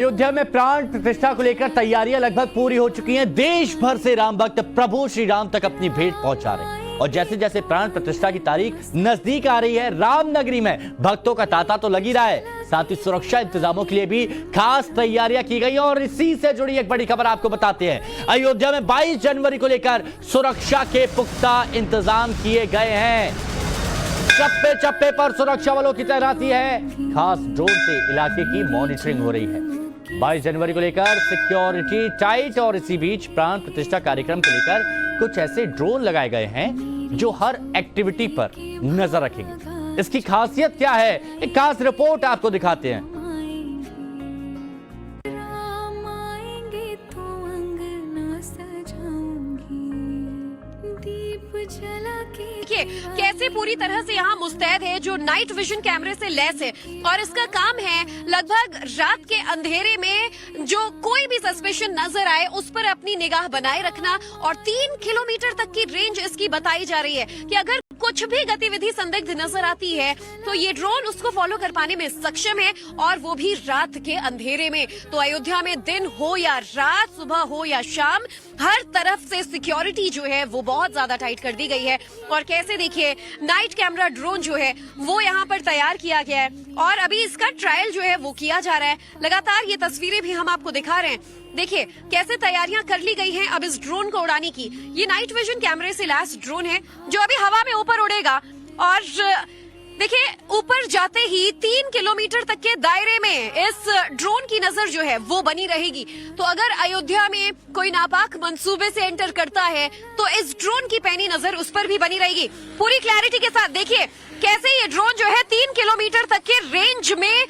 अयोध्या में प्राण प्रतिष्ठा को लेकर तैयारियां लगभग पूरी हो चुकी हैं। देश भर से राम भक्त प्रभु श्री राम तक अपनी भेंट पहुंचा रहे हैं और जैसे जैसे प्राण प्रतिष्ठा की तारीख नजदीक आ रही है, रामनगरी में भक्तों का तांता तो लग ही रहा है, साथ ही सुरक्षा इंतजामों के लिए भी खास तैयारियां की गई हैं। और इसी से जुड़ी एक बड़ी खबर आपको बताते हैं। अयोध्या में 22 जनवरी को लेकर सुरक्षा के पुख्ता इंतजाम किए गए हैं। चप्पे चप्पे पर सुरक्षा बलों की तैनाती है। खास ड्रोन से इलाके की मॉनिटरिंग हो रही है। 22 जनवरी को लेकर सिक्योरिटी टाइट और इसी बीच प्राण प्रतिष्ठा कार्यक्रम को लेकर कुछ ऐसे ड्रोन लगाए गए हैं जो हर एक्टिविटी पर नजर रखेंगे। इसकी खासियत क्या है, एक खास रिपोर्ट आपको दिखाते हैं। देखिए कैसे पूरी तरह से यहाँ मुस्तैद है, जो नाइट विजन कैमरे से लैस है और इसका काम है लगभग रात के अंधेरे में जो कोई भी सस्पेशन नजर आए उस पर अपनी निगाह बनाए रखना। और 3 किलोमीटर तक की रेंज इसकी बताई जा रही है कि अगर कुछ भी गतिविधि संदिग्ध नजर आती है तो ये ड्रोन उसको फॉलो कर पाने में सक्षम है, और वो भी रात के अंधेरे में। तो अयोध्या में दिन हो या रात, सुबह हो या शाम, हर तरफ से सिक्योरिटी जो है वो बहुत ज्यादा टाइट कर दी गई है। और कैसे देखिए नाइट कैमरा ड्रोन जो है वो यहाँ पर तैयार किया गया है और अभी इसका ट्रायल जो है वो किया जा रहा है। लगातार ये तस्वीरें भी हम आपको दिखा रहे हैं। देखिए कैसे तैयारियां कर ली गई हैं अब इस ड्रोन को उड़ाने की। ये नाइट विजन कैमरे से लैस ड्रोन है जो अभी हवा में ऊपर उड़ेगा और देखिए ऊपर जाते ही 3 किलोमीटर तक के दायरे में इस ड्रोन की नजर जो है वो बनी रहेगी। तो अगर अयोध्या में कोई नापाक मंसूबे से एंटर करता है तो इस ड्रोन की पैनी नजर उस पर भी बनी रहेगी। पूरी क्लैरिटी के साथ देखिए कैसे ये ड्रोन जो है 3 किलोमीटर तक के रेंज में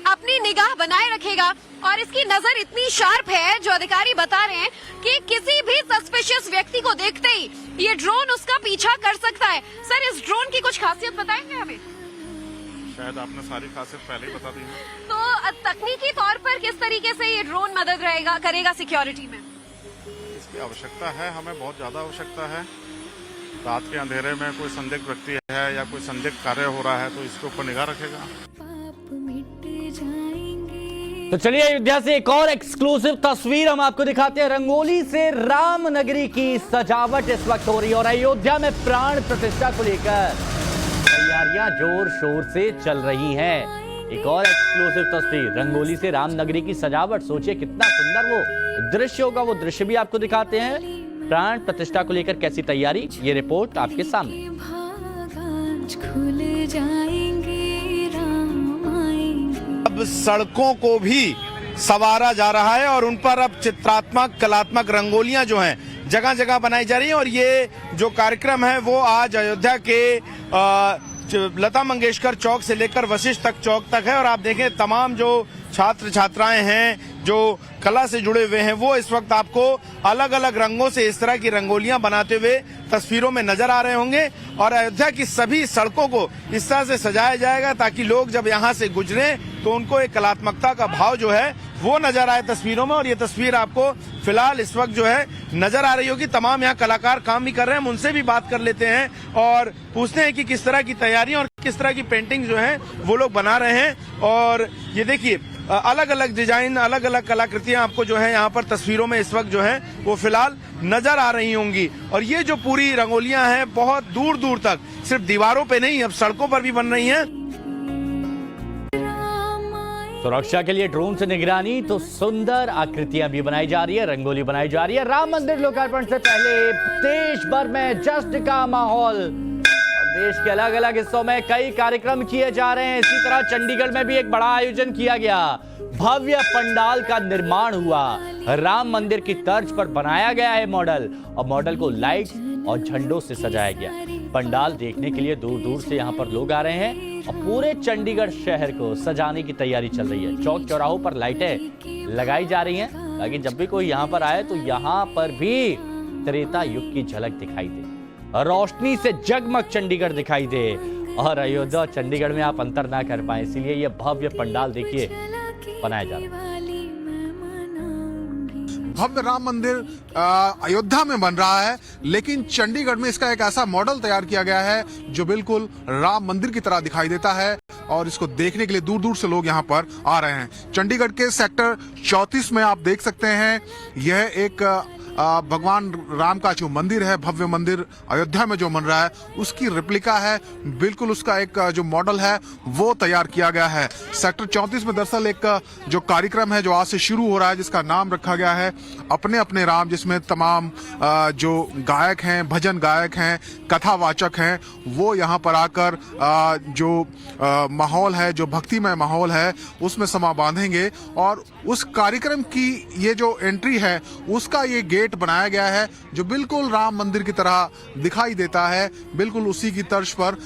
अपनी निगाह बनाए रखेगा। और इसकी नजर इतनी शार्प है, जो अधिकारी बता रहे हैं कि किसी भी सस्पिशियस व्यक्ति को देखते ही ये ड्रोन उसका पीछा कर सकता है। सर, इस ड्रोन की कुछ खासियत बताएंगे हमें? शायद आपने सारी खासियत पहले ही बता दी है। तो तकनीकी तौर पर किस तरीके से ये ड्रोन मदद करेगा सिक्योरिटी में? इसकी आवश्यकता है, हमें बहुत ज्यादा आवश्यकता है। रात के अंधेरे में कोई संदिग्ध व्यक्ति है या कोई संदिग्ध कार्य हो रहा है तो इसके ऊपर निगाह रखेगा। तो चलिए अयोध्या से एक और एक्सक्लूसिव तस्वीर हम आपको दिखाते हैं। रंगोली से रामनगरी की सजावट इस वक्त हो रही है और अयोध्या में प्राण प्रतिष्ठा को लेकर तैयारियां जोर शोर से चल रही हैं। एक और एक्सक्लूसिव तस्वीर, रंगोली से रामनगरी की सजावट। सोचिए कितना सुंदर वो दृश्य होगा, वो दृश्य भी आपको दिखाते हैं। प्राण प्रतिष्ठा को लेकर कैसी तैयारी, ये रिपोर्ट आपके सामने। अब सड़कों को भी संवारा जा रहा है और उन पर अब चित्रात्मक कलात्मक रंगोलियां जो हैं जगह जगह बनाई जा रही हैं। और ये जो कार्यक्रम है वो आज अयोध्या के लता मंगेशकर चौक से लेकर वशिष्ठ तक चौक तक है। और आप देखें तमाम जो छात्र छात्राएं हैं जो कला से जुड़े हुए हैं वो इस वक्त आपको अलग अलग रंगों से इस तरह की रंगोलियां बनाते हुए तस्वीरों में नजर आ रहे होंगे। और अयोध्या की सभी सड़कों को इस तरह से सजाया जाएगा ताकि लोग जब यहाँ से गुजरे तो उनको एक कलात्मकता का भाव जो है वो नजर आए तस्वीरों में। और ये तस्वीर आपको फिलहाल इस वक्त जो है नजर आ रही होगी। तमाम यहाँ कलाकार काम भी कर रहे हैं, हम उनसे भी बात कर लेते हैं और पूछते हैं कि किस तरह की तैयारियां और किस तरह की पेंटिंग जो है वो लोग बना रहे हैं। और ये देखिए अलग अलग डिजाइन, अलग अलग कलाकृतियां आपको जो है यहाँ पर तस्वीरों में इस वक्त जो है वो फिलहाल नजर आ रही होंगी। और ये जो पूरी रंगोलियां हैं बहुत दूर दूर तक सिर्फ दीवारों पे नहीं, अब सड़कों पर भी बन रही हैं। सुरक्षा के लिए ड्रोन से निगरानी, तो सुंदर आकृतियां भी बनाई जा रही है, रंगोली बनाई जा रही है। राम मंदिर लोकार्पण से पहले देश भर में जश्न का माहौल। देश के अलग अलग हिस्सों में कई कार्यक्रम किए जा रहे हैं। इसी तरह चंडीगढ़ में भी एक बड़ा आयोजन किया गया। भव्य पंडाल का निर्माण हुआ। राम मंदिर की तर्ज पर बनाया गया है मॉडल, और मॉडल को लाइट और झंडों से सजाया गया। पंडाल देखने के लिए दूर दूर से यहाँ पर लोग आ रहे हैं और पूरे चंडीगढ़ शहर को सजाने की तैयारी चल रही है। चौक चौराहों पर लाइटें लगाई जा रही हैं ताकि जब भी कोई यहाँ पर आए तो यहाँ पर भी त्रेता युग की झलक दिखाई दे, रोशनी से जगमग चंडीगढ़ दिखाई दे। और अयोध्या और चंडीगढ़ में आप अंतर ना कर पाए, इसीलिए ये भव्य पंडाल देखिए बनाया जा रहा है। भव्य राम मंदिर अयोध्या में बन रहा है, लेकिन चंडीगढ़ में इसका एक ऐसा मॉडल तैयार किया गया है जो बिल्कुल राम मंदिर की तरह दिखाई देता है। और इसको देखने के लिए दूर दूर से लोग यहाँ पर आ रहे हैं। चंडीगढ़ के सेक्टर 34 में आप देख सकते हैं, यह एक भगवान राम का जो मंदिर है, भव्य मंदिर अयोध्या में जो बन रहा है, उसकी रेप्लिका है। बिल्कुल उसका एक जो मॉडल है वो तैयार किया गया है। सेक्टर 34 में दरअसल एक जो कार्यक्रम है जो आज से शुरू हो रहा है, जिसका नाम रखा गया है अपने अपने राम, जिसमें तमाम जो गायक हैं, भजन गायक हैं, कथावाचक हैं, वो यहाँ पर आकर जो माहौल है, जो भक्तिमय माहौल है, उसमें समा बांधेंगे। और उस कार्यक्रम की ये जो एंट्री है उसका ये गेट बनाया गया है जो बिल्कुल राम मंदिर की तरह दिखाई देता है। बिल्कुल उसी की तर्ज पर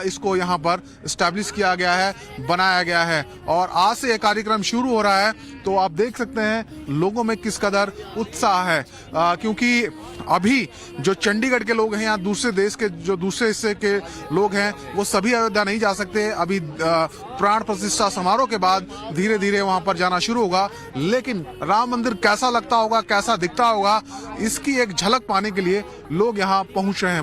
इसको यहाँ पर एस्टैब्लिश किया गया है, बनाया गया है। और आज से ये कार्यक्रम शुरू हो रहा है, तो आप देख सकते हैं लोगों में किस कदर उत्साह है, क्योंकि अभी जो चंडीगढ़ के लोग हैं या दूसरे देश के जो दूसरे हिस्से के लोग हैं, वो सभी अयोध्या नहीं जा सकते। अभी प्राण प्रतिष्ठा समारोह के बाद धीरे धीरे वहां पर जाना शुरू होगा। लेकिन राम मंदिर कैसा लगता होगा, कैसा दिखता होगा, इसकी एक झलक पाने के लिए लोग यहाँ पहुंच रहे हैं।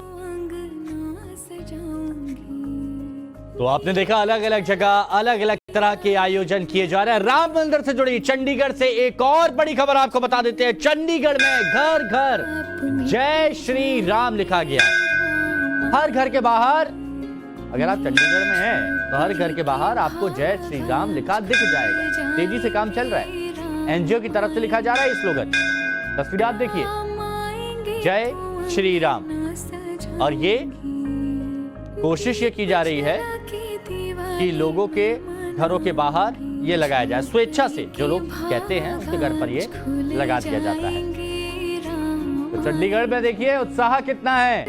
तो आपने देखा अलग अलग जगह अलग अलग तरह के आयोजन किए जा रहे हैं। राम मंदिर से जुड़ी चंडीगढ़ से एक और बड़ी खबर आपको बता देते हैं। चंडीगढ़ में घर घर जय श्री राम लिखा गया। हर घर के बाहर, अगर आप चंडीगढ़ में हैं तो हर घर के बाहर आपको जय श्री राम लिखा दिख जाएगा। तेजी से काम चल रहा है, एनजीओ की तरफ से लिखा जा रहा है इस स्लोगन। तस्वीर आप देखिए, जय श्री राम। और ये कोशिश ये की जा रही है कि लोगों के घरों के बाहर ये लगाया जाए, स्वेच्छा से जो लोग कहते हैं उसके घर पर ये लगा दिया जाता है। तो चंडीगढ़ में देखिए उत्साह कितना है,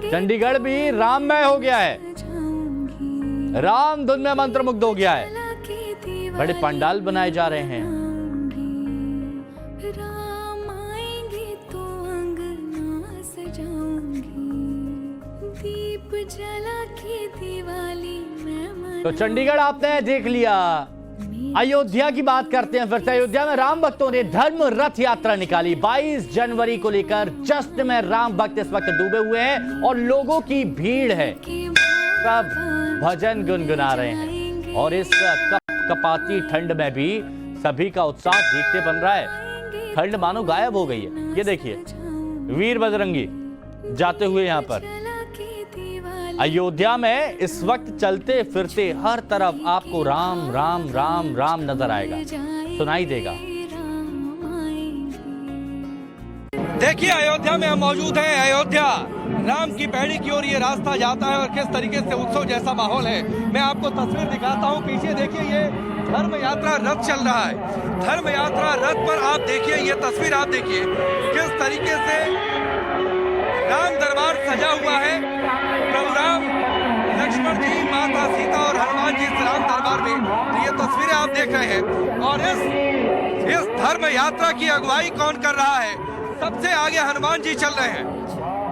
चंडीगढ़ भी राममय हो गया है, राम धुन में मंत्रमुग्ध हो गया है। बड़े पंडाल बनाए जा रहे हैं। तो चंडीगढ़ आपने देख लिया। अयोध्या की बात करते हैं फिर से। अयोध्या में राम भक्तों ने धर्म रथ यात्रा निकाली। 22 जनवरी को लेकर जश्न में राम भक्त इस वक्त डूबे हुए हैं और लोगों की भीड़ है, सब भजन गुनगुना रहे हैं। और इस कपाती ठंड में भी सभी का उत्साह देखते बन रहा है। ठंड मानो गायब हो गई है। ये देखिए वीर बजरंगी जाते हुए यहाँ पर अयोध्या में इस वक्त चलते फिरते हर तरफ आपको राम राम राम राम नजर आएगा, सुनाई देगा। देखिए अयोध्या में हम मौजूद हैं। अयोध्या राम की पैड़ी की ओर ये रास्ता जाता है और किस तरीके से उत्सव जैसा माहौल है। मैं आपको तस्वीर दिखाता हूँ। पीछे देखिए ये धर्म यात्रा रथ चल रहा है। धर्म यात्रा रथ पर आप देखिए, ये तस्वीर आप देखिए किस तरीके से राम दरबार सजा हुआ है। प्रभु राम, लक्ष्मण जी, माता सीता और हनुमान जी इस राम दरबार में, तो ये तस्वीरें आप देख रहे हैं। और इस धर्म यात्रा की अगुवाई कौन कर रहा है? सबसे आगे हनुमान जी चल रहे हैं।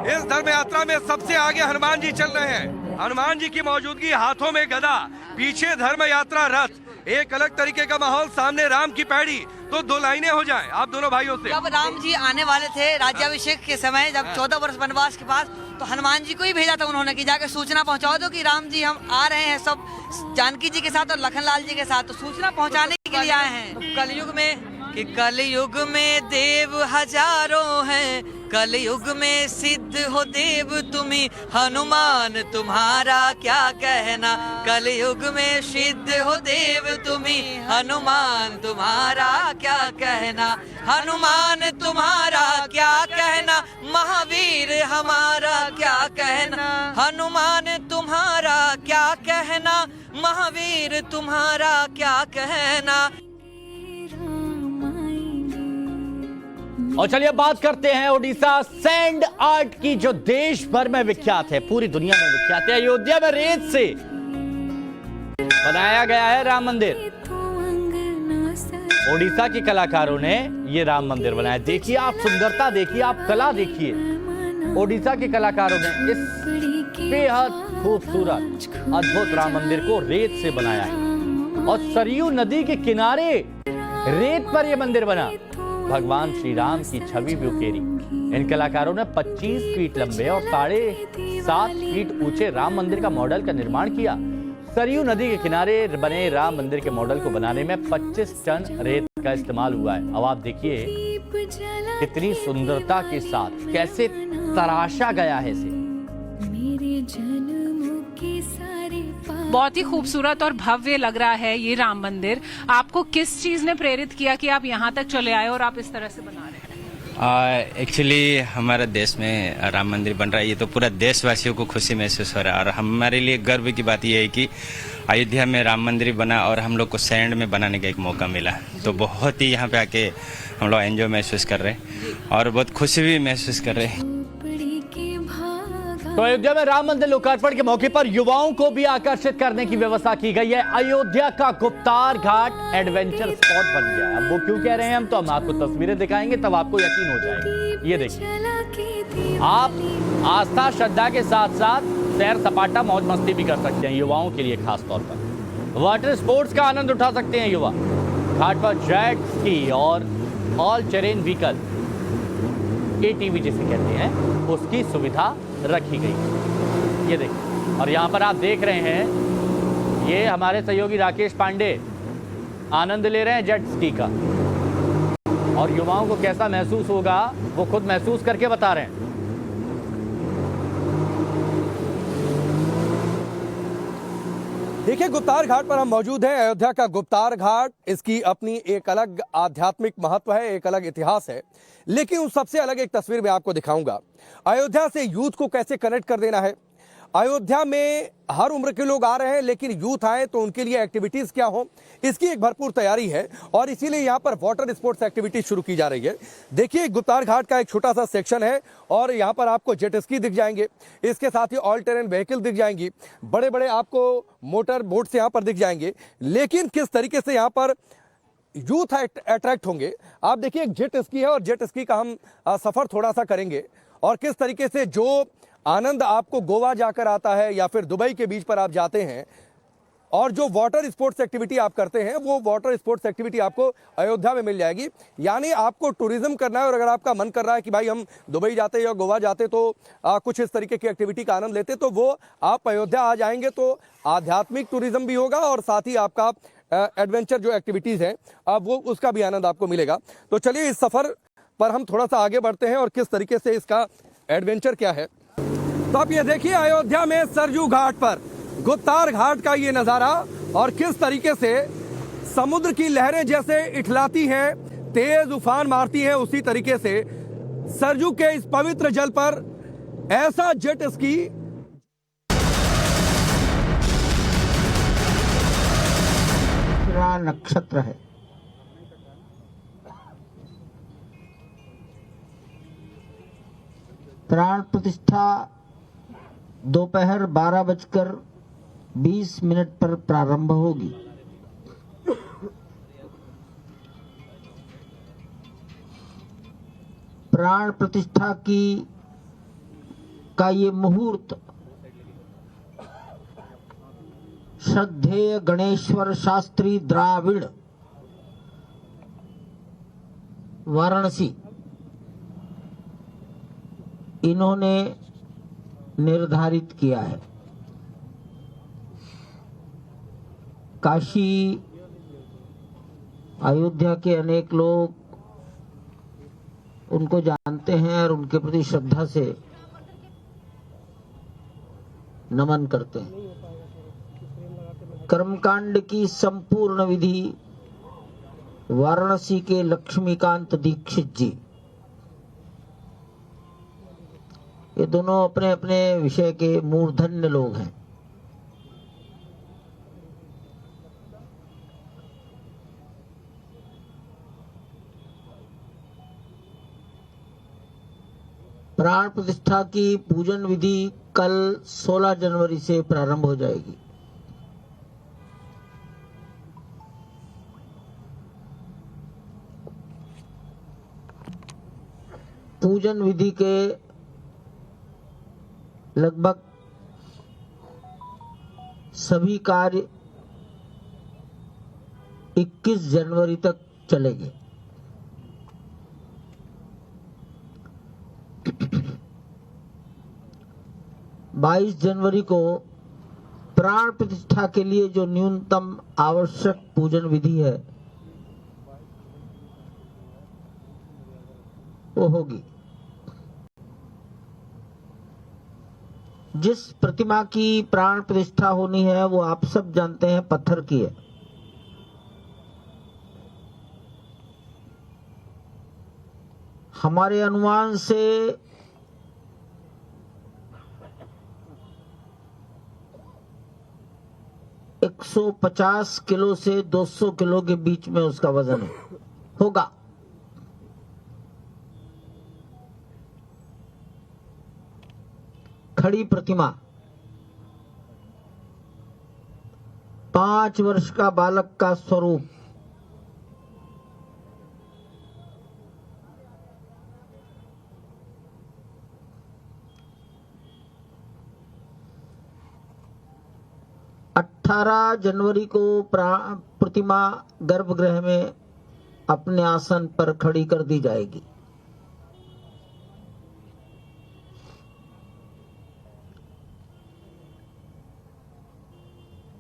इस धर्म यात्रा में सबसे आगे हनुमान जी चल रहे हैं। हनुमान जी की मौजूदगी, हाथों में गदा, पीछे धर्म यात्रा रथ, एक अलग तरीके का माहौल, सामने राम की पैड़ी। तो दो लाइनें हो जाएं आप दोनों भाइयों से। जब राम जी आने वाले थे राज्याभिषेक के समय, जब 14 वर्ष वनवास के पास, तो हनुमान जी को ही भेजा था उन्होंने कि जाकर सूचना पहुंचाओ दो कि राम जी हम आ रहे हैं, सब जानकी जी के साथ और लखनलाल जी के साथ। तो सूचना पहुंचाने के लिए आए हैं। कलयुग में कि कलयुग में देव हजारों हैं, कलयुग में सिद्ध हो देव तुम्ही, हनुमान तुम्हारा क्या कहना। कलयुग में सिद्ध हो देव तुम्ही, हनुमान तुम्हारा क्या कहना। हनुमान तुम्हारा क्या कहना, महावीर हमारा क्या कहना। हनुमान तुम्हारा क्या कहना, महावीर तुम्हारा क्या कहना। और चलिए बात करते हैं ओडिशा सैंड आर्ट की, जो देश भर में विख्यात है, पूरी दुनिया में विख्यात है। अयोध्या में रेत से बनाया गया है राम मंदिर। ओडिशा के कलाकारों ने ये राम मंदिर बनाया। देखिए आप सुंदरता, देखिए आप कला, देखिए ओडिशा के कलाकारों ने इस बेहद खूबसूरत अद्भुत राम मंदिर को रेत से बनाया है। और सरयू नदी के किनारे रेत पर यह मंदिर बना। भगवान श्री राम की छवि भी उकेरी। इन कलाकारों ने 25 फीट लंबे और 7.5 फीट ऊंचे राम मंदिर का मॉडल का निर्माण किया। सरयू नदी के किनारे बने राम मंदिर के मॉडल को बनाने में 25 टन रेत का इस्तेमाल हुआ है। अब आप देखिए कितनी सुंदरता के साथ कैसे तराशा गया है इसे। बहुत ही खूबसूरत और भव्य लग रहा है ये राम मंदिर। आपको किस चीज ने प्रेरित किया कि आप यहाँ तक चले आए और आप इस तरह से बना रहे हैं? एक्चुअली हमारे देश में राम मंदिर बन रहा है, ये तो पूरा देशवासियों को खुशी महसूस हो रहा है और हमारे लिए गर्व की बात यह है कि अयोध्या में राम मंदिर बना और हम लोग को सैंड में बनाने का एक मौका मिला। तो बहुत ही यहाँ पे आके हम लोग एंजॉय महसूस कर रहे हैं और बहुत खुशी भी महसूस कर रहे हैं। तो अयोध्या में राम मंदिर लोकार्पण के मौके पर युवाओं को भी आकर्षित करने की व्यवस्था की गई है। अयोध्या का गुप्तार घाट एडवेंचर स्पॉट बन गया है। अब वो क्यों कह रहे हैं हम, तो हम आपको तस्वीरें दिखाएंगे तब आपको यकीन हो जाएगा। ये देखिए, आप आस्था श्रद्धा के साथ साथ सैर सपाटा मौज मस्ती भी कर सकते हैं। युवाओं के लिए खास तौर पर वाटर स्पोर्ट्स का आनंद उठा सकते हैं युवा। घाट पर जेट स्की और ऑल टेरेन व्हीकल, ATV जिसे कहते हैं, उसकी सुविधा रखी गई। ये देखिए, और यहाँ पर आप देख रहे हैं ये हमारे सहयोगी राकेश पांडे आनंद ले रहे हैं जेट स्की का, और युवाओं को कैसा महसूस होगा वो खुद महसूस करके बता रहे हैं। देखिए, गुप्तार घाट पर हम मौजूद हैं। अयोध्या का गुप्तार घाट, इसकी अपनी एक अलग आध्यात्मिक महत्व है, एक अलग इतिहास है। लेकिन उस सबसे अलग एक तस्वीर मैं आपको दिखाऊंगा। अयोध्या से यूथ को कैसे कनेक्ट कर देना है। अयोध्या में हर उम्र के लोग आ रहे हैं, लेकिन यूथ आए तो उनके लिए एक्टिविटीज क्या हो, इसकी एक भरपूर तैयारी है और इसीलिए यहाँ पर वाटर स्पोर्ट्स एक्टिविटी शुरू की जा रही है। देखिए, गुप्तार घाट का एक छोटा सा सेक्शन है और यहाँ पर आपको जेट स्की दिख जाएंगे, इसके साथ ही ऑल टेरेन व्हीकल दिख जाएंगी, बड़े बड़े आपको मोटर बोट्स यहाँ पर दिख जाएंगे। लेकिन किस तरीके से यहाँ पर यूथ अट्रैक्ट होंगे, आप देखिए, एक जेट स्की है और जेट स्की का हम सफर थोड़ा सा करेंगे और किस तरीके से जो आनंद आपको गोवा जाकर आता है या फिर दुबई के बीच पर आप जाते हैं और जो वाटर स्पोर्ट्स एक्टिविटी आप करते हैं, वो वाटर स्पोर्ट्स एक्टिविटी आपको अयोध्या में मिल जाएगी। यानी आपको टूरिज्म करना है और अगर आपका मन कर रहा है कि भाई हम दुबई जाते या गोवा जाते तो कुछ इस तरीके की एक्टिविटी का आनंद लेते, तो वो आप अयोध्या आ जाएंगे तो आध्यात्मिक टूरिज्म भी होगा और साथ ही आपका एडवेंचर जो एक्टिविटीज हैं वो उसका भी आनंद आपको मिलेगा। तो चलिए, इस सफर पर हम थोड़ा सा आगे बढ़ते हैं और किस तरीके से इसका एडवेंचर क्या है। तो आप ये देखिए, अयोध्या में सरयू घाट पर गुप्तार घाट का ये नजारा और किस तरीके से समुद्र की लहरें जैसे इठलाती हैं, तेज उफान मारती हैं, उसी तरीके से सरयू के इस पवित्र जल पर ऐसा जेट स्की नक्षत्र है। प्राण प्रतिष्ठा दोपहर 12:20 पर प्रारंभ होगी। प्राण प्रतिष्ठा का ये मुहूर्त श्रद्धेय गणेश्वर शास्त्री द्राविड़ वाराणसी, इन्होंने निर्धारित किया है। काशी, अयोध्या के अनेक लोग उनको जानते हैं और उनके प्रति श्रद्धा से नमन करते हैं। कर्मकांड की संपूर्ण विधि वाराणसी के लक्ष्मीकांत दीक्षित जी, ये दोनों अपने अपने विषय के मूर्धन्य लोग हैं। प्राण प्रतिष्ठा की पूजन विधि कल 16 जनवरी से प्रारंभ हो जाएगी। पूजन विधि के लगभग सभी कार्य 21 जनवरी तक चलेंगे। बाईस जनवरी को प्राण प्रतिष्ठा के लिए जो न्यूनतम आवश्यक पूजन विधि है वो होगी। जिस प्रतिमा की प्राण प्रतिष्ठा होनी है वो आप सब जानते हैं पत्थर की है। हमारे अनुमान से 150 किलो से 200 किलो के बीच में उसका वजन होगा। खड़ी प्रतिमा 5 वर्ष का बालक का स्वरूप, जनवरी को प्रतिमा गर्भगृह में अपने आसन पर खड़ी कर दी जाएगी।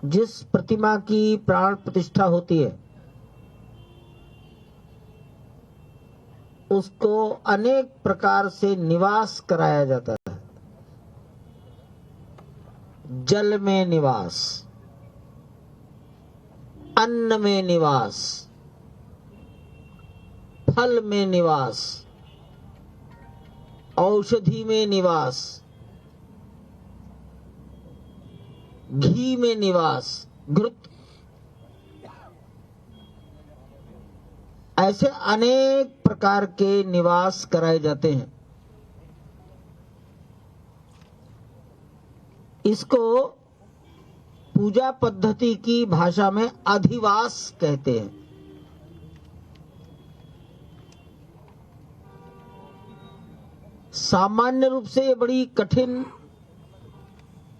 जिस प्रतिमा की प्राण प्रतिष्ठा होती है उसको अनेक प्रकार से निवास कराया जाता है। जल में निवास, अन्न में निवास, फल में निवास, औषधि में निवास, घी में निवास, घृत, ऐसे अनेक प्रकार के निवास कराए जाते हैं। इसको पूजा पद्धति की भाषा में अधिवास कहते हैं। सामान्य रूप से ये बड़ी कठिन,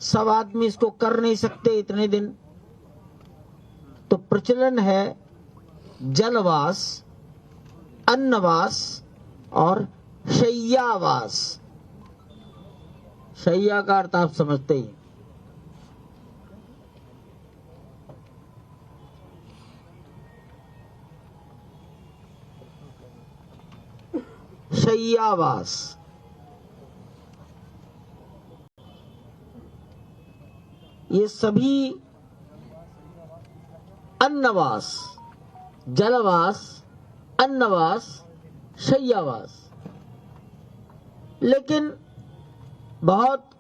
सब आदमी इसको कर नहीं सकते इतने दिन, तो प्रचलन है जलवास, अन्नवास और शय्यावास। शय्या का अर्थ आप समझते ही। शय्यावास, ये सभी अन्नवास, जलवास, अन्नवास, शय्यावास, लेकिन बहुत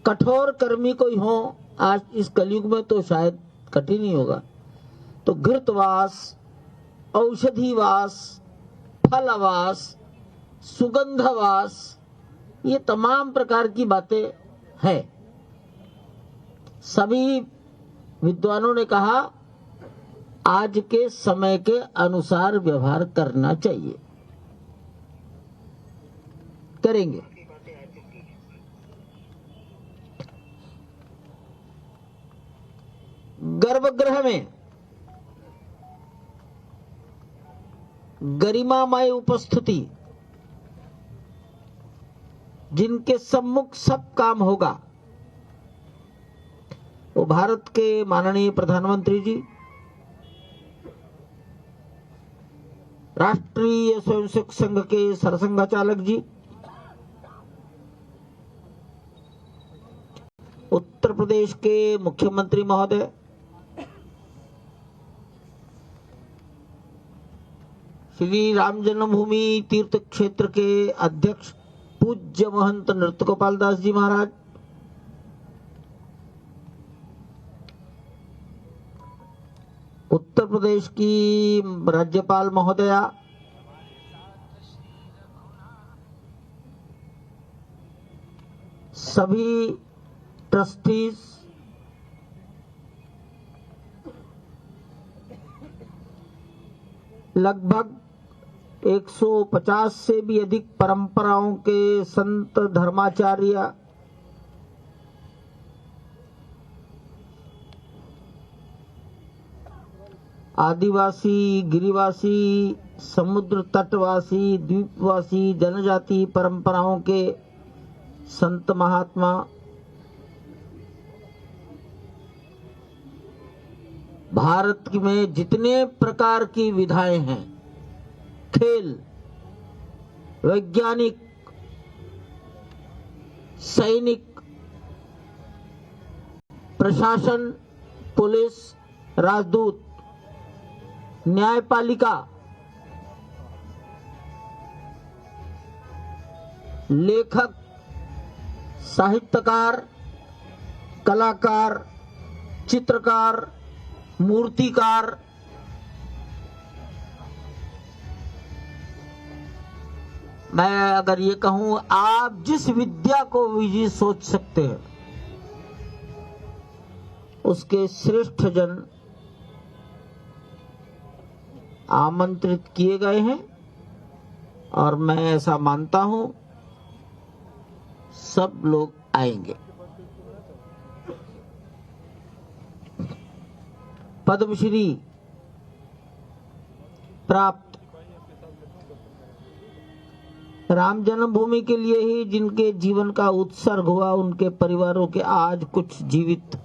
कठोर कर्मी कोई हो आज इस कलयुग में तो शायद कठिन ही होगा, तो घृतवास, औषधिवास, फलवास, सुगंधवास, ये तमाम प्रकार की बातें हैं। सभी विद्वानों ने कहा आज के समय के अनुसार व्यवहार करना चाहिए, करेंगे। गर्भगृह में गरिमामय उपस्थिति, जिनके सम्मुख सब काम होगा, वो भारत के माननीय प्रधानमंत्री जी, राष्ट्रीय स्वयंसेवक संघ के सरसंघचालक जी, उत्तर प्रदेश के मुख्यमंत्री महोदय, श्री राम जन्मभूमि तीर्थ क्षेत्र के अध्यक्ष पूज्य महंत नृत्य गोपाल दास जी महाराज, उत्तर प्रदेश की राज्यपाल महोदया, सभी ट्रस्टीज, लगभग 150 से भी अधिक परंपराओं के संत, धर्माचार्य, आदिवासी, गिरिवासी, समुद्र तटवासी, द्वीपवासी, जनजाति परंपराओं के संत महात्मा, भारत में जितने प्रकार की विधाएं हैं, खेल, वैज्ञानिक, सैनिक, प्रशासन, पुलिस, राजदूत, न्यायपालिका, लेखक, साहित्यकार, कलाकार, चित्रकार, मूर्तिकार, मैं अगर ये कहूं, आप जिस विद्या को भी सोच सकते हैं उसके श्रेष्ठ जन आमंत्रित किए गए हैं और मैं ऐसा मानता हूं सब लोग आएंगे। पद्मश्री प्राप्त राम जन्मभूमि के लिए ही जिनके जीवन का उत्सर्ग हुआ, उनके परिवारों के आज कुछ जीवित